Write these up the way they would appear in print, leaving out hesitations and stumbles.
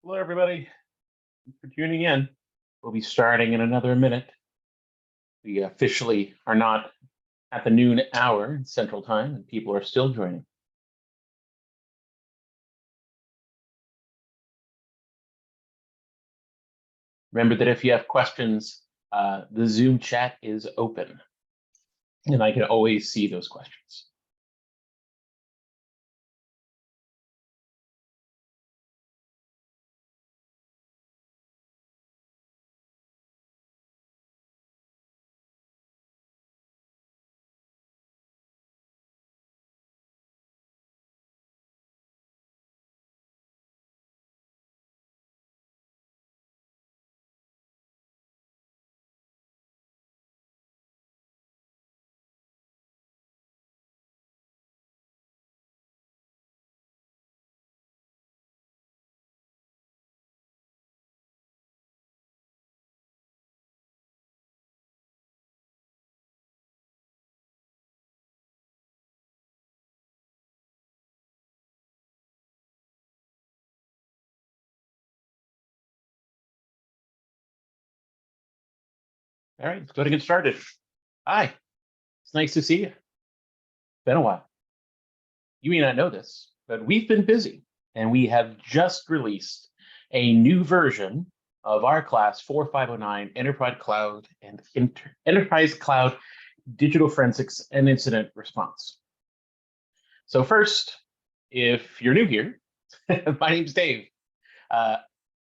Hello, everybody. Thanks for tuning in. We'll be starting in another minute. We officially are not at the noon hour in Central Time, and people are still joining. Remember that if you have questions, the Zoom chat is open, and I can always see those questions. All right, let's go ahead and get started. Hi, it's nice to see you. Been a while. You may not know this, but we've been busy, and we have just released a new version of our class 4509 Enterprise Cloud and Enterprise Cloud Digital Forensics and Incident Response. So first, if you're new here, my name's Dave.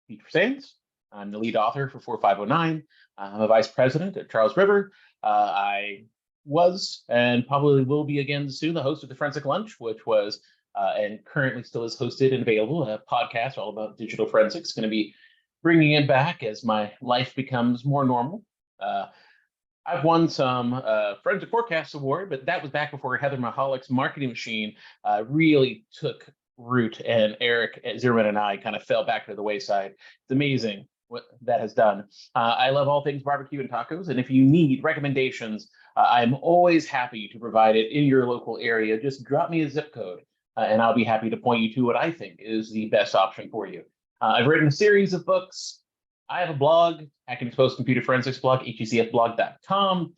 Peter Sands. I'm the lead author for 4509. I'm a vice president at Charles River. I was and probably will be again soon the host of the Forensic Lunch, which was and currently still is hosted and available, a podcast all about digital forensics. Going to be bringing it back as my life becomes more normal. I've won some Forensic Forecast Award, but that was back before Heather Mahalick's marketing machine really took root, and Eric Zimmerman and I kind of fell back to the wayside. It's amazing what that has done. I love all things barbecue and tacos, and if you need recommendations, I'm always happy to provide it in your local area. Just drop me a zip code, and I'll be happy to point you to what I think is the best option for you. I've written a series of books. I have a blog, Hack and Expose Computer Forensics blog, hecfblog.com.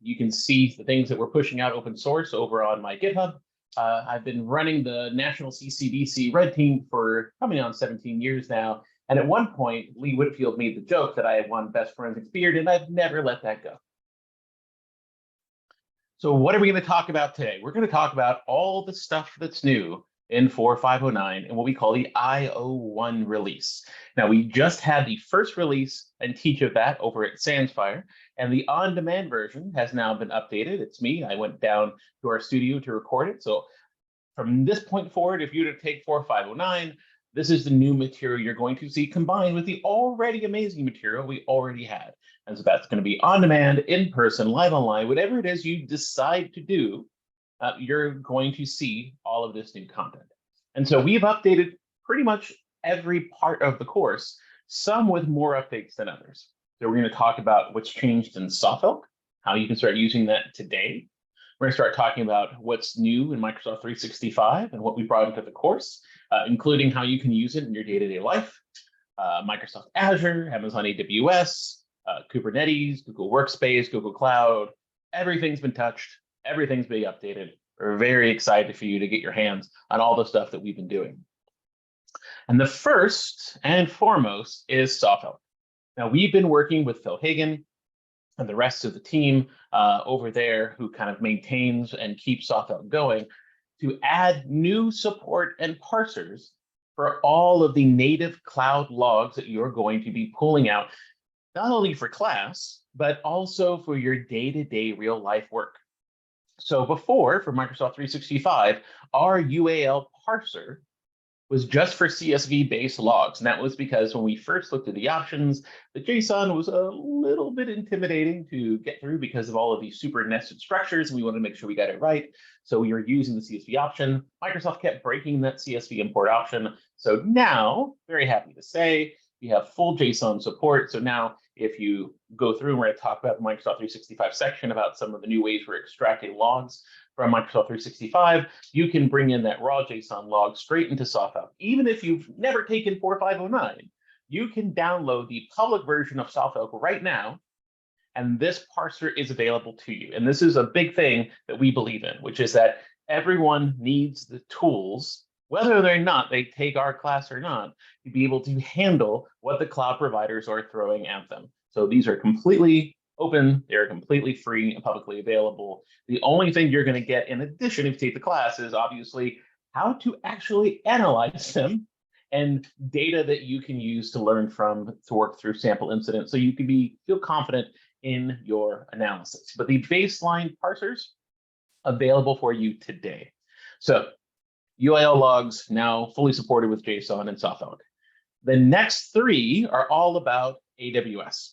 You can see the things that we're pushing out open source over on my GitHub. I've been running the National CCDC Red Team for coming on 17 years now. And at one point, Lee Whitfield made the joke that I had won Best Forensics Beard, and I've never let that go. So what are we going to talk about today? We're going to talk about all the stuff that's new in 4509 and what we call the I01 release. Now, we just had the first release and teach of that over at Sandsfire, and the on-demand version has now been updated. It's me. I went down to our studio to record it. So from this point forward, if you were to take 4509, this is the new material you're going to see combined with the already amazing material we already had. And so that's going to be on demand, in person, live online, whatever it is you decide to do, you're going to see all of this new content. And so we've updated pretty much every part of the course, some with more updates than others. So we're going to talk about what's changed in SOFELC, how you can start using that today. We're going to start talking about what's new in Microsoft 365 and what we brought into the course, including how you can use it in your day-to-day life. Microsoft Azure, Amazon AWS, Kubernetes, Google Workspace, Google Cloud, everything's been touched. Everything's being updated. We're very excited for you to get your hands on all the stuff that we've been doing. And the first and foremost is SOFELC. Now, we've been working with Phil Hagan and the rest of the team over there who kind of maintains and keeps SOFELC going to add new support and parsers for all of the native cloud logs that you're going to be pulling out, not only for class, but also for your day-to-day real-life work. So before, for Microsoft 365, our UAL parser was just for CSV-based logs. And that was because when we first looked at the options, the JSON was a little bit intimidating to get through because of all of these super nested structures. And we wanted to make sure we got it right. So we were using the CSV option. Microsoft kept breaking that CSV import option. So now, very happy to say, we have full JSON support. So now if you go through and we're going to talk about the Microsoft 365 section about some of the new ways we're extracting logs, from Microsoft 365, you can bring in that raw JSON log straight into SoftOut. Even if you've never taken 4509, you can download the public version of SoftOut right now, and this parser is available to you. And this is a big thing that we believe in, which is that everyone needs the tools, whether or not they take our class or not, to be able to handle what the cloud providers are throwing at them. So these are completely open, they're completely free and publicly available. The only thing you're going to get in addition if you take the class is obviously how to actually analyze them and data that you can use to learn from to work through sample incidents so you can feel confident in your analysis. But the baseline parsers available for you today. So UIL logs now fully supported with JSON and SoftOut. The next three are all about AWS.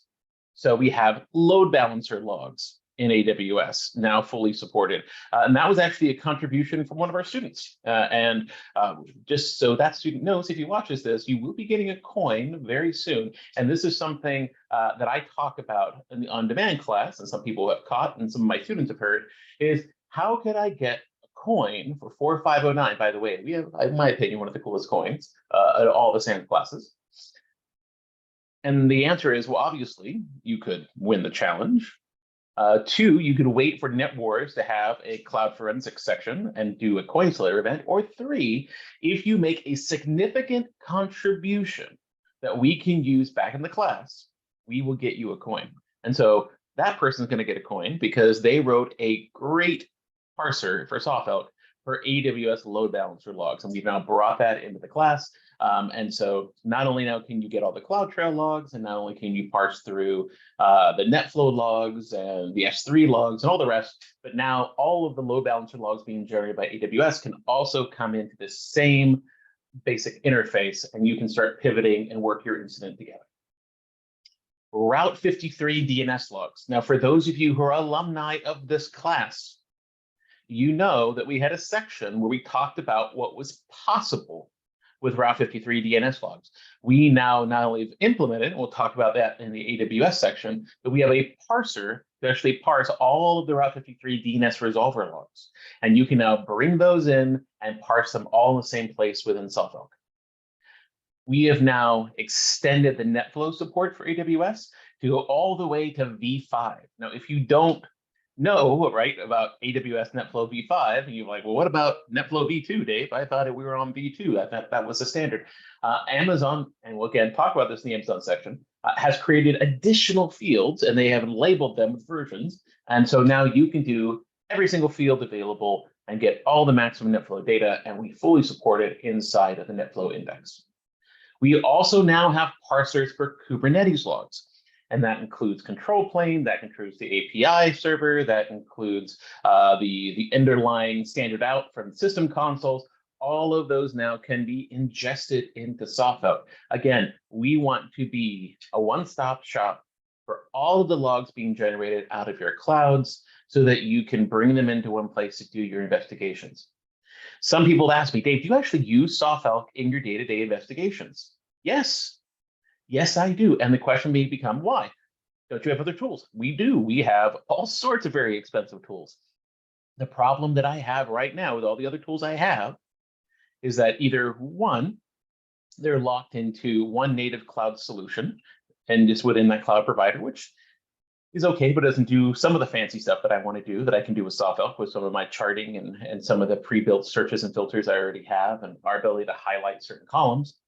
So we have load balancer logs in AWS now fully supported. And that was actually a contribution from one of our students. Just so that student knows, if he watches this, you will be getting a coin very soon. And this is something that I talk about in the on-demand class, and some people have caught, and some of my students have heard, is how could I get a coin for 4509? By the way, we have, in my opinion, one of the coolest coins at all the SAM classes. And the answer is, well, obviously, you could win the challenge. Two, you could wait for NetWars to have a cloud forensics section and do a coin slayer event. Or three, if you make a significant contribution that we can use back in the class, we will get you a coin. And so that person's going to get a coin because they wrote a great parser for SoftOut for AWS load balancer logs. And we've now brought that into the class. And so not only now can you get all the CloudTrail logs, and not only can you parse through the NetFlow logs and the S3 logs and all the rest, but now all of the load balancer logs being generated by AWS can also come into the same basic interface, and you can start pivoting and work your incident together. Route 53 DNS logs. Now, for those of you who are alumni of this class, you know that we had a section where we talked about what was possible with Route 53 DNS logs. We now not only have implemented, and we'll talk about that in the AWS section, but we have a parser to actually parse all of the Route 53 DNS resolver logs. And you can now bring those in and parse them all in the same place within SoftOut. We have now extended the NetFlow support for AWS to go all the way to V5. Now, if you don't know, right, about AWS NetFlow V5, and you're like, well, what about NetFlow V2, Dave? I thought we were on V2. I thought that was the standard. Amazon, and we'll again talk about this in the Amazon section, has created additional fields, and they have labeled them with versions. And so now you can do every single field available and get all the maximum NetFlow data, and we fully support it inside of the NetFlow index. We also now have parsers for Kubernetes logs. And that includes control plane, that includes the API server, that includes the underlying standard out from system consoles. All of those now can be ingested into SoftOut. Again, we want to be a one-stop shop for all of the logs being generated out of your clouds so that you can bring them into one place to do your investigations. Some people have asked me, Dave, do you actually use SoftOut in your day-to-day investigations? Yes. Yes, I do. And the question may become, why? Don't you have other tools? We do. We have all sorts of very expensive tools. The problem that I have right now with all the other tools I have is that either one, they're locked into one native cloud solution and just within that cloud provider, which is okay, but doesn't do some of the fancy stuff that I want to do that I can do with SoftOut with some of my charting and some of the pre-built searches and filters I already have and our ability to highlight certain columns.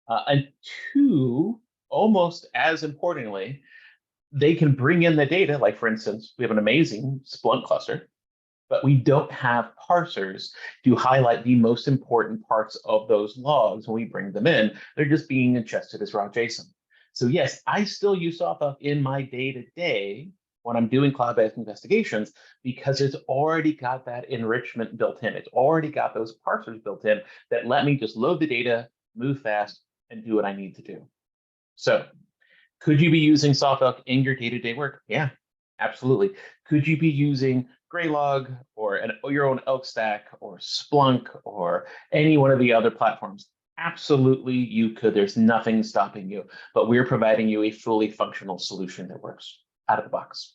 And two, almost as importantly, they can bring in the data. Like, for instance, we have an amazing Splunk cluster, but we don't have parsers to highlight the most important parts of those logs when we bring them in. They're just being ingested as raw JSON. So yes, I still use SoftOut in my day-to-day when I'm doing cloud-based investigations because it's already got that enrichment built in. It's already got those parsers built in that let me just load the data, move fast, and do what I need to do. So could you be using SoftOut in your day-to-day work? Yeah, absolutely. Could you be using Graylog or your own Elk Stack or Splunk or any one of the other platforms? Absolutely, you could. There's nothing stopping you, but we're providing you a fully functional solution that works out of the box.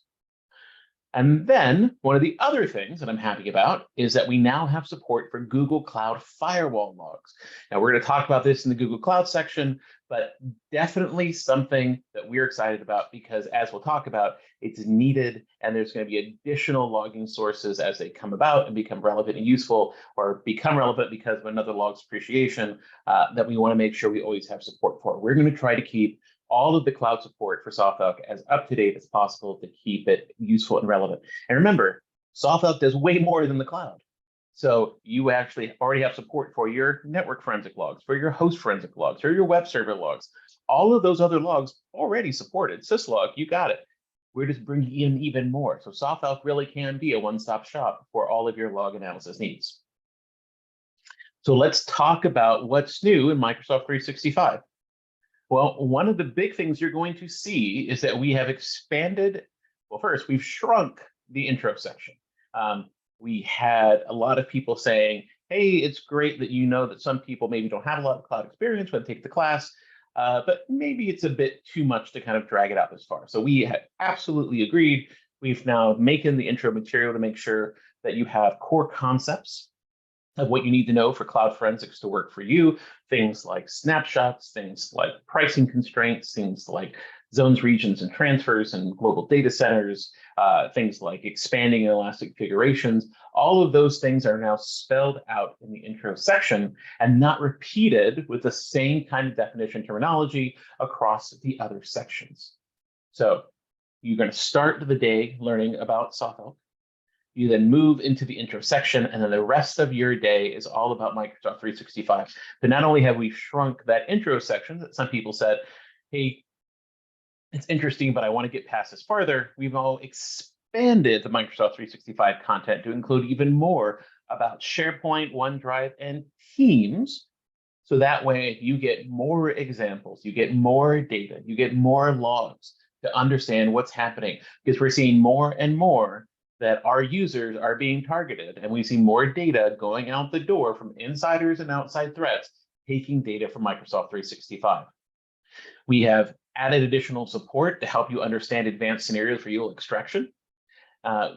And then one of the other things that I'm happy about is that we now have support for Google Cloud Firewall logs. Now, we're going to talk about this in the Google Cloud section, but definitely something that we're excited about because, as we'll talk about, it's needed and there's going to be additional logging sources as they come about and become relevant and useful, or become relevant because of another log's appreciation that we want to make sure we always have support for. We're going to try to keep all of the cloud support for SoftElk as up to date as possible to keep it useful and relevant. And remember, SoftElk does way more than the cloud. So you actually already have support for your network forensic logs, for your host forensic logs, for your web server logs. All of those other logs already supported. Syslog, you got it. We're just bringing in even more. So SoftElk really can be a one-stop shop for all of your log analysis needs. So let's talk about what's new in Microsoft 365. Well, one of the big things you're going to see is that we have expanded. Well, first, we've shrunk the intro section. We had a lot of people saying, hey, it's great that you know that some people maybe don't have a lot of cloud experience when they take the class, but maybe it's a bit too much to kind of drag it out this far. So we have absolutely agreed. We've now making the intro material to make sure that you have core concepts of what you need to know for cloud forensics to work for you. Things like snapshots, things like pricing constraints, things like zones, regions, and transfers, and global data centers, things like expanding and elastic configurations. All of those things are now spelled out in the intro section and not repeated with the same kind of definition terminology across the other sections. So you're going to start the day learning about SoftElk. You then move into the intro section, and then the rest of your day is all about Microsoft 365. But not only have we shrunk that intro section that some people said, hey, it's interesting, but I want to get past this farther, we've all expanded the Microsoft 365 content to include even more about SharePoint, OneDrive, and Teams. So that way you get more examples, you get more data, you get more logs to understand what's happening, because we're seeing more and more that our users are being targeted, and we see more data going out the door from insiders and outside threats taking data from Microsoft 365. We have added additional support to help you understand advanced scenarios for UL extraction,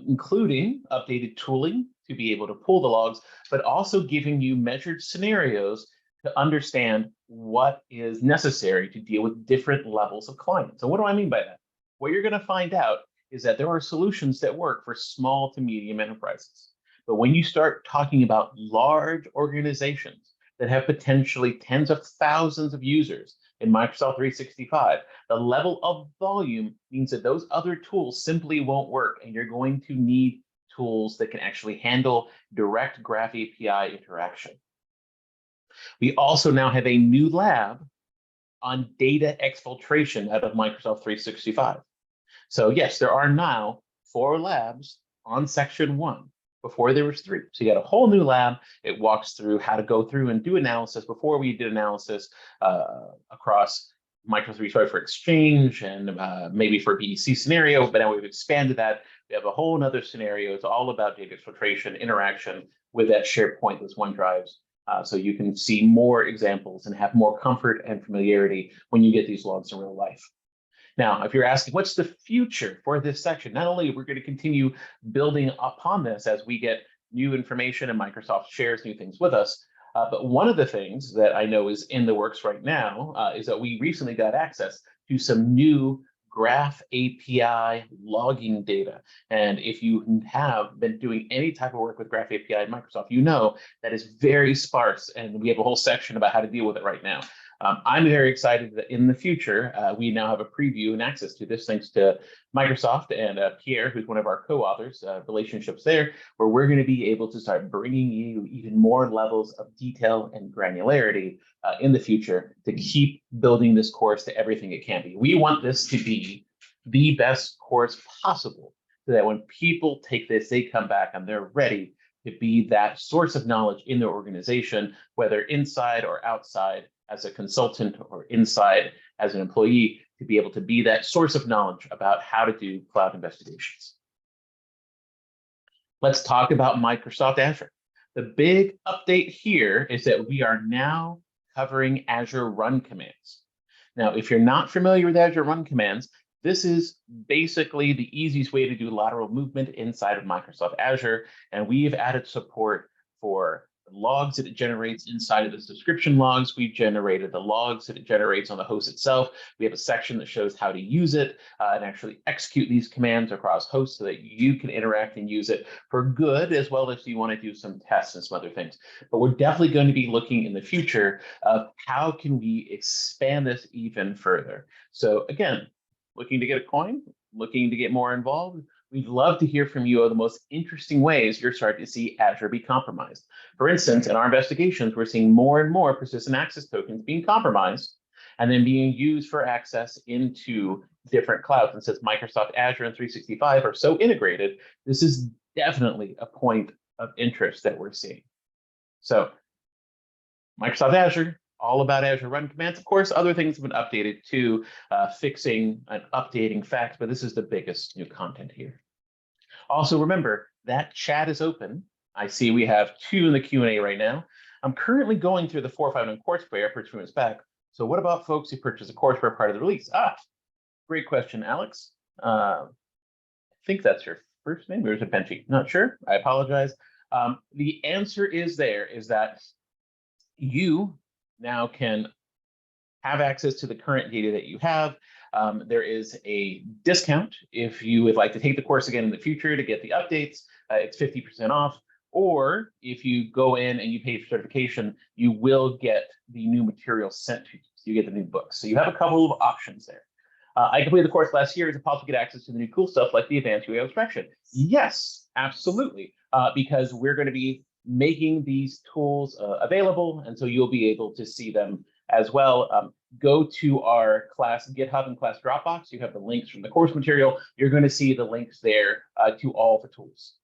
including updated tooling to be able to pull the logs, but also giving you measured scenarios to understand what is necessary to deal with different levels of clients. So what do I mean by that? What you're going to find out is that there are solutions that work for small to medium enterprises. But when you start talking about large organizations that have potentially tens of thousands of users in Microsoft 365, the level of volume means that those other tools simply won't work, and you're going to need tools that can actually handle direct Graph API interaction. We also now have a new lab on data exfiltration out of Microsoft 365. So yes, there are now 4 labs on section 1. Before there was 3. So you got a whole new lab. It walks through how to go through and do analysis. Before we did analysis across Microsoft 365 for Exchange and maybe for BEC scenario, but now we've expanded that. We have a whole other scenario. It's all about data exfiltration, interaction with that SharePoint, those OneDrives. So you can see more examples and have more comfort and familiarity when you get these logs in real life. Now, if you're asking what's the future for this section, not only we're going to continue building upon this as we get new information and Microsoft shares new things with us, but one of the things that I know is in the works right now is that we recently got access to some new Graph API logging data. And if you have been doing any type of work with Graph API at Microsoft, you know that is very sparse, and we have a whole section about how to deal with it right now. I'm very excited that in the future, we now have a preview and access to this thanks to Microsoft and Pierre, who's one of our co-authors, relationships there, where we're going to be able to start bringing you even more levels of detail and granularity in the future to keep building this course to everything it can be. We want this to be the best course possible so that when people take this, they come back and they're ready to be that source of knowledge in their organization, whether inside or outside, as a consultant or inside as an employee, to be able to be that source of knowledge about how to do cloud investigations. Let's talk about Microsoft Azure. The big update here is that we are now covering Azure Run Commands. Now, if you're not familiar with Azure Run Commands, This is basically the easiest way to do lateral movement inside of Microsoft Azure. And we've added support for the logs that it generates inside of the subscription logs. We've generated the logs that it generates on the host itself. We have a section that shows how to use it and actually execute these commands across hosts so that you can interact and use it for good, as well as you want to do some tests and some other things. But we're definitely going to be looking in the future of how can we expand this even further. So again, looking to get a coin, looking to get more involved, we'd love to hear from you of the most interesting ways you're starting to see Azure be compromised. For instance, in our investigations, we're seeing more and more persistent access tokens being compromised and then being used for access into different clouds. And since Microsoft Azure and 365 are so integrated, this is definitely a point of interest that we're seeing. So Microsoft Azure, all about Azure Run Commands. Of course, other things have been updated too, fixing and updating facts, but this is the biggest new content here. Also, remember that chat is open. I see we have 2 in the Q&A right now. I'm currently going through the 459 courseware for 2 months back. So what about folks who purchase a courseware part of the release? Great question, Alex. I think that's your first name, or is it Benji? Not sure. I apologize. The answer is that you now can have access to the current data that you have. There is a discount if you would like to take the course again in the future to get the updates. It's 50% off. Or if you go in and you pay for certification, you will get the new material sent to you. So you get the new books. So you have a couple of options there. I completed the course last year. Is it possible to get access to the new cool stuff like the advanced UA abstraction? Yes, absolutely. Because we're going to be making these tools available. And so you'll be able to see them as well. Go to our class GitHub and class Dropbox. You have the links from the course material. You're going to see the links there to all the tools.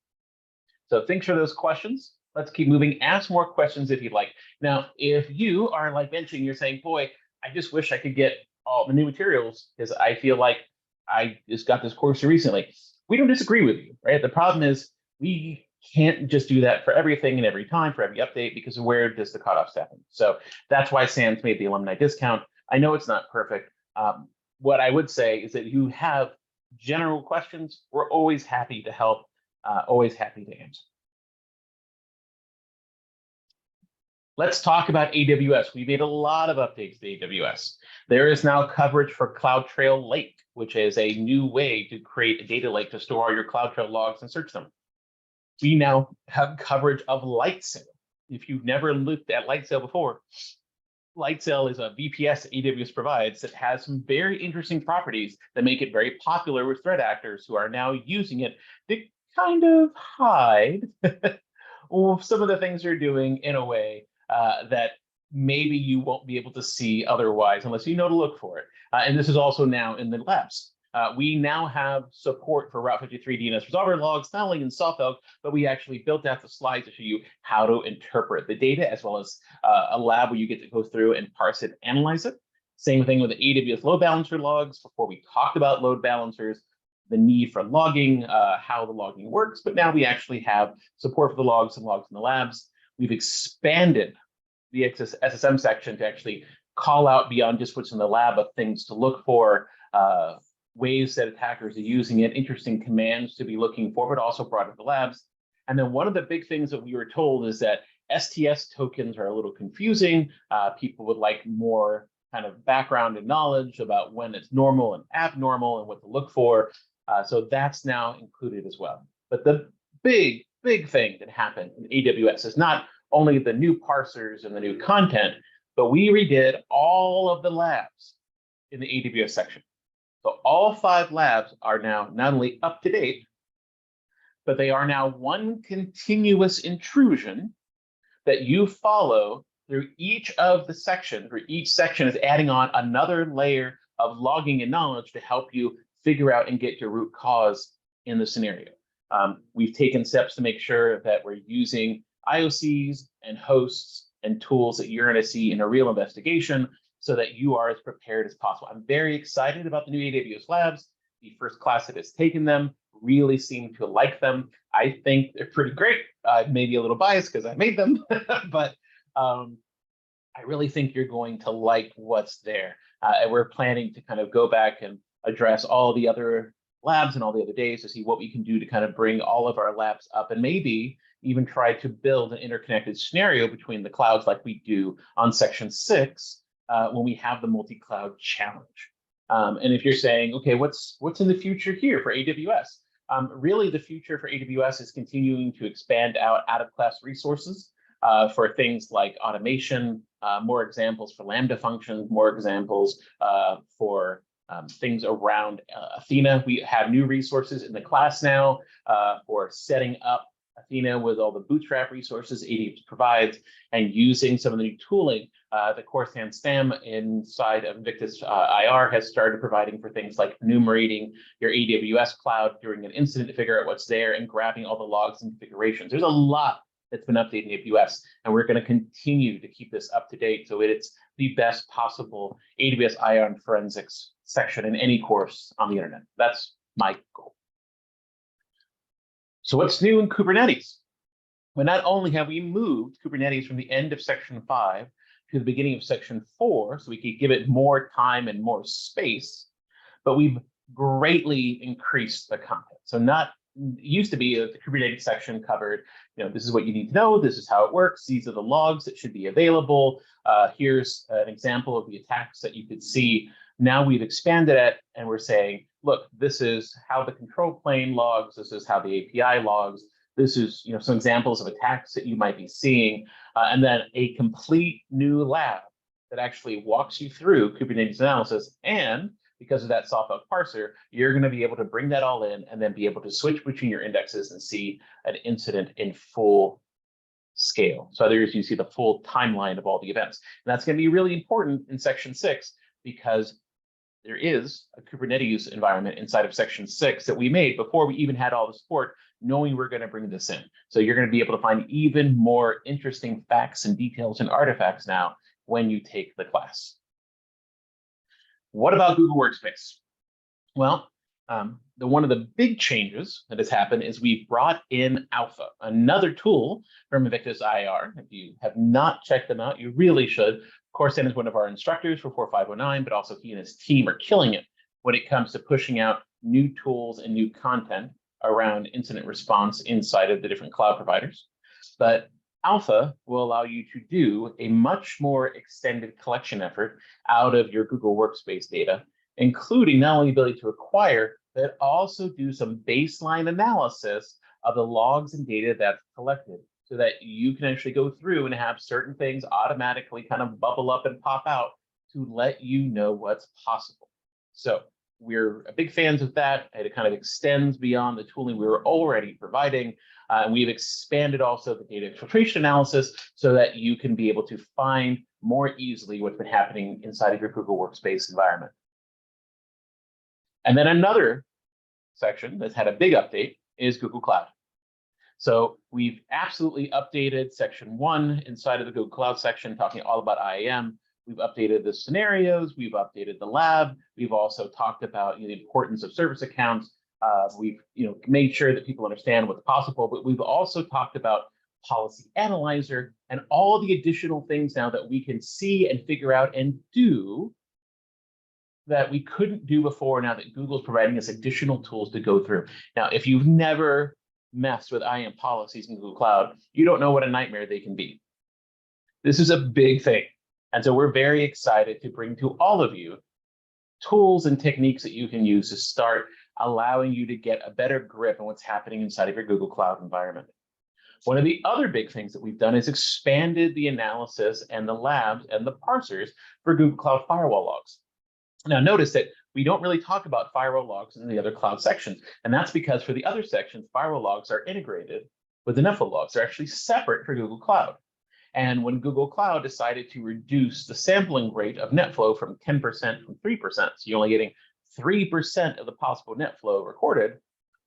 So thanks for those questions. Let's keep moving. Ask more questions if you'd like. Now, if you are like Benji and you're saying, boy, I just wish I could get all the new materials because I feel like I just got this course recently. We don't disagree with you, right? The problem is we can't just do that for everything and every time for every update because where does the cutoff happen? So that's why Sam's made the alumni discount. I know it's not perfect. What I would say is that if you have general questions, we're always happy to help, always happy to answer. Let's talk about AWS. We made a lot of updates to AWS. There is now coverage for CloudTrail Lake, which is a new way to create a data lake to store all your CloudTrail logs and search them. We now have coverage of Lightsail. If you've never looked at Lightsail before, Lightsail is a VPS that AWS provides that has some very interesting properties that make it very popular with threat actors who are now using it to kind of hide some of the things they're doing in a way that maybe you won't be able to see otherwise unless you know to look for it. And this is also now in the labs. We now have support for Route 53 DNS resolver logs, not only in SoftElk, but we actually built out the slides to show you how to interpret the data, as well as a lab where you get to go through and parse it, analyze it. Same thing with the AWS load balancer logs. Before we talked about load balancers, the need for logging, how the logging works, but now we actually have support for the logs and logs in the labs. We've expanded the SSM section to actually call out beyond just what's in the lab of things to look for, ways that attackers are using it, interesting commands to be looking for, but also brought into labs. And then one of the big things that we were told is that STS tokens are a little confusing. People would like more kind of background and knowledge about when it's normal and abnormal and what to look for. So that's now included as well. But the big thing that happened in AWS is not only the new parsers and the new content, but we redid all of the labs in the AWS section. So all 5 labs are now not only up to date, but they are now one continuous intrusion that you follow through each of the sections, where each section is adding on another layer of logging and knowledge to help you figure out and get to root cause in the scenario. We've taken steps to make sure that we're using IOCs and hosts and tools that you're going to see in a real investigation so that you are as prepared as possible. I'm very excited about the new AWS labs. The first class that has taken them really seem to like them. I think they're pretty great. Maybe a little biased because I made them, but I really think you're going to like what's there. And we're planning to kind of go back and address all the other labs and all the other days to see what we can do to kind of bring all of our labs up, and maybe even try to build an interconnected scenario between the clouds like we do on section 6 when we have the multi-cloud challenge. And if you're saying, okay, what's in the future here for AWS? Really, the future for AWS is continuing to expand out-of-class resources for things like automation, more examples for Lambda functions, more examples for things around Athena. We have new resources in the class now for setting up Athena with all the bootstrap resources AWS provides, and using some of the new tooling. The core SAM inside of Invictus IR has started providing for things like enumerating your AWS cloud during an incident to figure out what's there and grabbing all the logs and configurations. There's a lot that's been updated in AWS, and we're going to continue to keep this up to date so it's the best possible AWS IAM forensics section in any course on the internet. That's my goal. So what's new in Kubernetes? Well, not only have we moved Kubernetes from the end of section 5 to the beginning of section 4, so we could give it more time and more space, but we've greatly increased the content. So it used to be the Kubernetes section covered, this is what you need to know, this is how it works, these are the logs that should be available, here's an example of the attacks that you could see. Now we've expanded it and we're saying, look, this is how the control plane logs, this is how the API logs, this is some examples of attacks that you might be seeing, and then a complete new lab that actually walks you through Kubernetes analysis. And because of that software parser, you're going to be able to bring that all in and then be able to switch between your indexes and see an incident in full scale. So you see the full timeline of all the events. And that's going to be really important in section 6 because there is a Kubernetes environment inside of section 6 that we made before we even had all the support, knowing we're going to bring this in. So you're going to be able to find even more interesting facts and details and artifacts now when you take the class. What about Google Workspace? Well, one of the big changes that has happened is we've brought in Alpha, another tool from Invictus IR. If you have not checked them out, you really should. Corsan is one of our instructors for FOR509, but also he and his team are killing it when it comes to pushing out new tools and new content around incident response inside of the different cloud providers. But Alpha will allow you to do a much more extended collection effort out of your Google Workspace data, including not only the ability to acquire, but also do some baseline analysis of the logs and data that's collected so that you can actually go through and have certain things automatically kind of bubble up and pop out to let you know what's possible. So we're big fans of that. It kind of extends beyond the tooling we were already providing. And we've expanded also the data exfiltration analysis so that you can be able to find more easily what's been happening inside of your Google Workspace environment. And then another section that's had a big update is Google Cloud. So we've absolutely updated section 1 inside of the Google Cloud section, talking all about IAM. We've updated the scenarios, we've updated the lab. We've also talked about the importance of service accounts. We've made sure that people understand what's possible, but we've also talked about Policy Analyzer and all the additional things now that we can see and figure out and do that we couldn't do before, now that Google's providing us additional tools to go through. Now, if you've never messed with IAM policies in Google Cloud, you don't know what a nightmare they can be. This is a big thing. And so we're very excited to bring to all of you tools and techniques that you can use to start allowing you to get a better grip on what's happening inside of your Google Cloud environment. One of the other big things that we've done is expanded the analysis and the labs and the parsers for Google Cloud firewall logs. Now, notice that we don't really talk about firewall logs in the other cloud sections, and that's because for the other sections, firewall logs are integrated with the NetFlow logs. They're actually separate for Google Cloud. And when Google Cloud decided to reduce the sampling rate of NetFlow from 10% from 3%, so you're only getting 3% of the possible NetFlow recorded,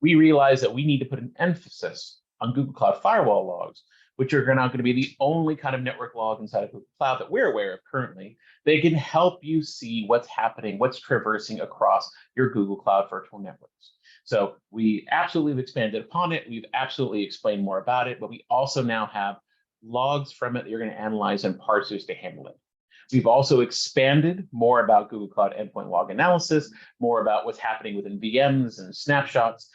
we realized that we need to put an emphasis on Google Cloud firewall logs, which are now going to be the only kind of network log inside of Google Cloud that we're aware of currently. They can help you see what's happening, what's traversing across your Google Cloud virtual networks. So we absolutely have expanded upon it. We've absolutely explained more about it, but we also now have logs from it that you're going to analyze and parsers to handle it. We've also expanded more about Google Cloud Endpoint Log Analysis, more about what's happening within VMs and snapshots,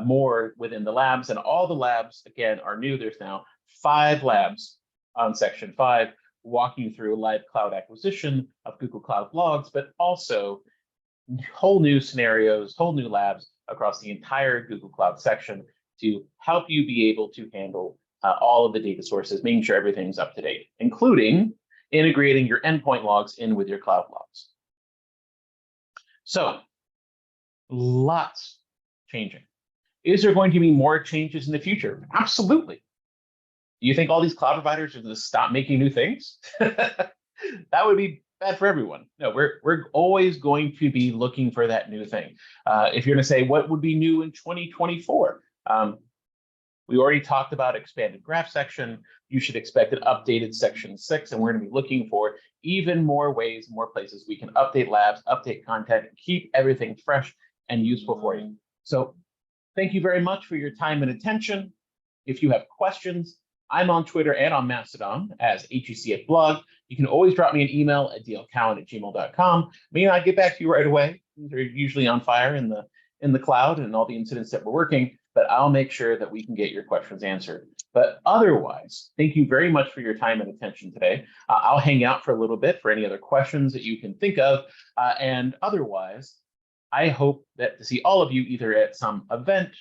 more within the labs. And all the labs, again, are new. There's now 5 labs on Section 5, walking you through live cloud acquisition of Google Cloud Logs, but also whole new scenarios, whole new labs across the entire Google Cloud section to help you be able to handle all of the data sources, making sure everything's up to date, including integrating your endpoint logs in with your cloud logs. So lots changing. Is there going to be more changes in the future? Absolutely. Do you think all these cloud providers are going to stop making new things? That would be bad for everyone. No, we're always going to be looking for that new thing. If you're going to say what would be new in 2024, we already talked about expanded graph section. You should expect an updated section 6, and we're going to be looking for even more ways, more places we can update labs, update content, and keep everything fresh and useful for you. So thank you very much for your time and attention. If you have questions, I'm on Twitter and on Mastodon as HECF-blog. You can always drop me an email at dlcowan@gmail.com. May not get back to you right away. They're usually on fire in the cloud and all the incidents that we're working, but I'll make sure that we can get your questions answered. But otherwise, thank you very much for your time and attention today. I'll hang out for a little bit for any other questions that you can think of. And otherwise, I hope that to see all of you either at some event,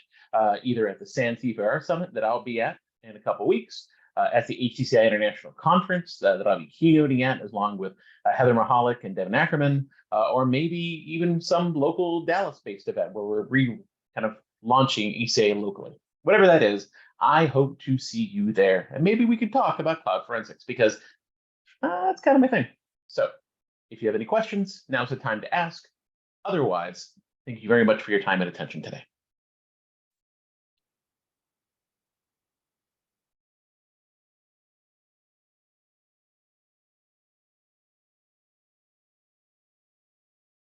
either at the SANS CFR Summit that I'll be at in a couple of weeks, at the HCCI International Conference that I'll be keynoting at, along with Heather Mahalik and Devin Ackerman, or maybe even some local Dallas-based event where we're kind of launching ECA locally. Whatever that is, I hope to see you there. And maybe we could talk about cloud forensics, because that's kind of my thing. So if you have any questions, now's the time to ask. Otherwise, thank you very much for your time and attention today.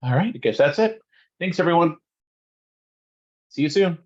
All right, I guess that's it. Thanks, everyone. See you soon.